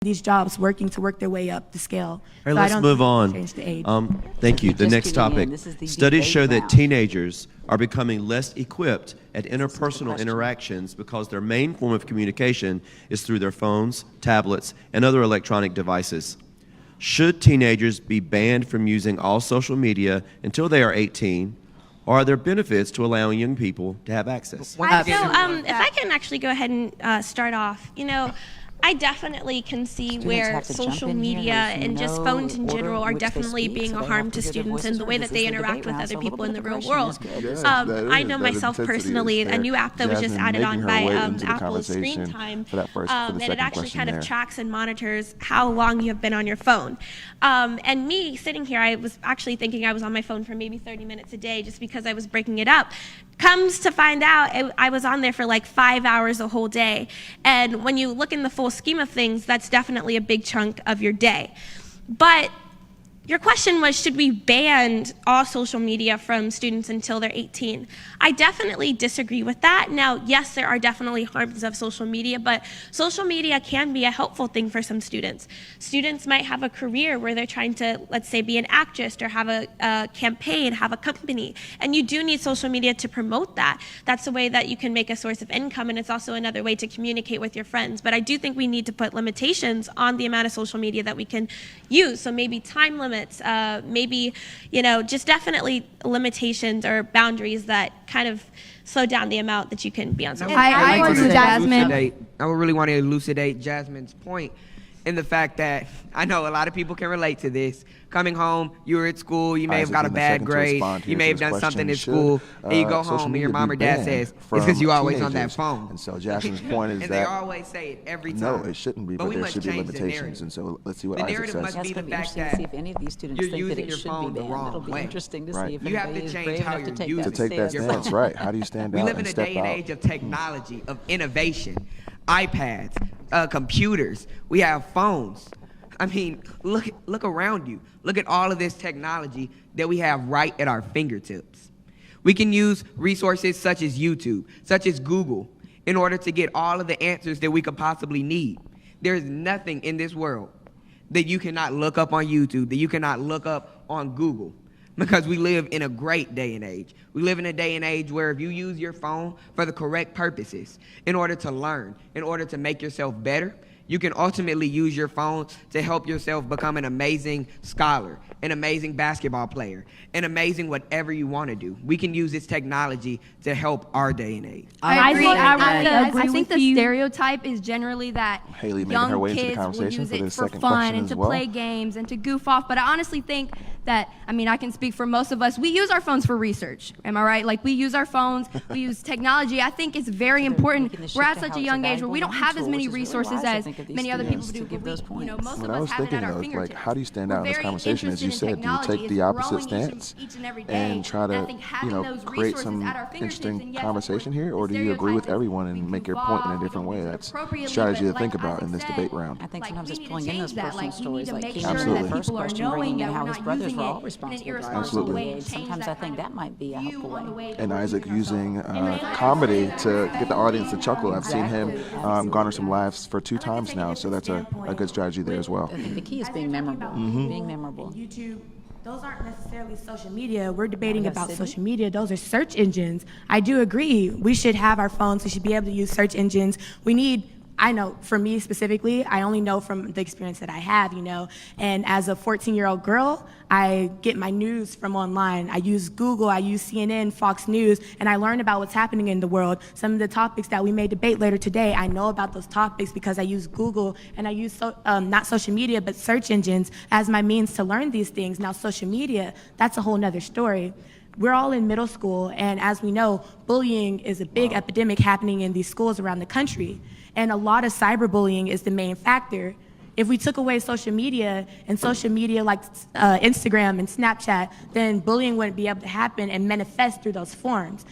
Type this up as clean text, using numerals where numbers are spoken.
these jobs working to work their way up the scale. All right, So I let's don't move think on. change the age. Thank you. The Just next tuning in, topic. this is the Studies debate show that round. teenagers are becoming less equipped at interpersonal question. interactions because their main form of communication is through their phones, tablets, and other electronic devices. Should teenagers be banned from using all social media until they are 18? Or are there benefits to allowing young people to have access? If I can actually go ahead and start off, I definitely can see Students where have to jump social in here. media There's and just no phones in order general in are which they definitely speak, being so a they harm have to to hear their students and voices the way heard. that This they is the interact debate with round, other so a people little in bit the of real aggression world. is good. Yes, that I is. know That myself intensity is personally, fair. a new app that was just Jasmine, added on making her by way into the Apple's Screen conversation Time, for the and it second actually question kind of there. tracks and monitors how long you have been on your phone. And me sitting here, I was actually thinking I was on my phone for maybe 30 minutes a day just because I was breaking it up. Comes to find out, I was on there for like 5 hours a whole day. And when you look in the full scheme of things, that's definitely a big chunk of your day. But your question was, should we ban all social media from students until they're 18? I definitely disagree with that. Now, yes, there are definitely harms of social media, but social media can be a helpful thing for some students. Students might have a career where they're trying to, let's say, be an actress or have a campaign, have a company, and you do need social media to promote that. That's a way that you can make a source of income, and it's also another way to communicate with your friends. But I do think we need to put limitations on the amount of social media that we can use. So maybe time limits, maybe, just definitely limitations or boundaries that kind of slow down the amount that you can be on social media. I like agree with Jasmine. I would really want to elucidate Jasmine's point in the fact that I know a lot of people can relate to this. Coming home, you were at school, you may have Isaac, got a in the bad second to grade, respond you here may to have this done something at question, school, and you go social home and media your mom be or dad banned says, it's from because you always on that teenagers? phone. And so Jasmine's point is and that they always say it every time. no, it shouldn't be, But but we there must should be change the limitations. narrative. And so let's see what The Isaac narrative says. must That's be going the to be fact interesting to that see if any of these students you're think that using it your should phone be the banned. wrong It'll be way. interesting to Right. see if You have anybody to is change brave how enough to you're take using To that take that stance. stance, right? How do you stand We out live in and a step day and out? age of technology, of innovation, iPads, computers. We have phones. I mean, look around you. Look at all of this technology that we have right at our fingertips. We can use resources such as YouTube, such as Google, in order to get all of the answers that we could possibly need. There's nothing in this world that you cannot look up on YouTube, that you cannot look up on Google, because we live in a great day and age. We live in a day and age where if you use your phone for the correct purposes, in order to learn, in order to make yourself better, you can ultimately use your phone to help yourself become an amazing scholar, an amazing basketball player, an amazing whatever you want to do. We can use this technology to help our day and age. I think with the you. stereotype is generally that Haley making her young way into the kids will conversation use for it this for second fun question and as to well. play games and to goof off. But I honestly think that, I can speak for most of us, we use our phones for research. Am I right? Like, we use our phones, we use technology. I think it's very important. making the We're shift at to such how a it's young a age where we don't valuable have as tool, many which is really resources wise, I as think, of these many other people students do. to give But those we, points. most What of I us was have it thinking at our of, like, fingertips. how do you stand We're out in this very conversation? As you interested in said, do you technology. take the It's opposite growing stance each and every day. and try And I to, think having those create resources some at our fingertips, interesting and yes, conversation here? Or do you agree with everyone and make your point in a different way? That's a strategy to think about in this debate round. I think sometimes we it's need to pulling in change those that. personal We need stories, to like make Keith sure in Absolutely. that the first people are question, knowing bringing in that how we're his not brothers using were it all in an responsible irresponsible drivers. Absolutely. way. And sometimes I think that might be a helpful way. And Isaac using comedy to get the audience to chuckle. I've seen him garner some laughs for 2 times now, so that's a good strategy there as well. I think the key is being memorable. Being memorable. YouTube, those aren't necessarily social media. We're debating Yes, about Sydney? social media. Those are search engines. I do agree. We should have our phones. We should be able to use search engines. I know for me specifically, I only know from the experience that I have, and as a 14-year-old girl, I get my news from online. I use Google, I use CNN, Fox News, and I learn about what's happening in the world. Some of the topics that we may debate later today, I know about those topics because I use Google and I use not social media, but search engines as my means to learn these things. Now, social media, that's a whole nother story. We're all in middle school, and as we know, bullying is a big epidemic happening in these schools around the country. And a lot of cyberbullying is the main factor. If we took away social media like Instagram and Snapchat, then bullying wouldn't be able to happen and manifest through those forms.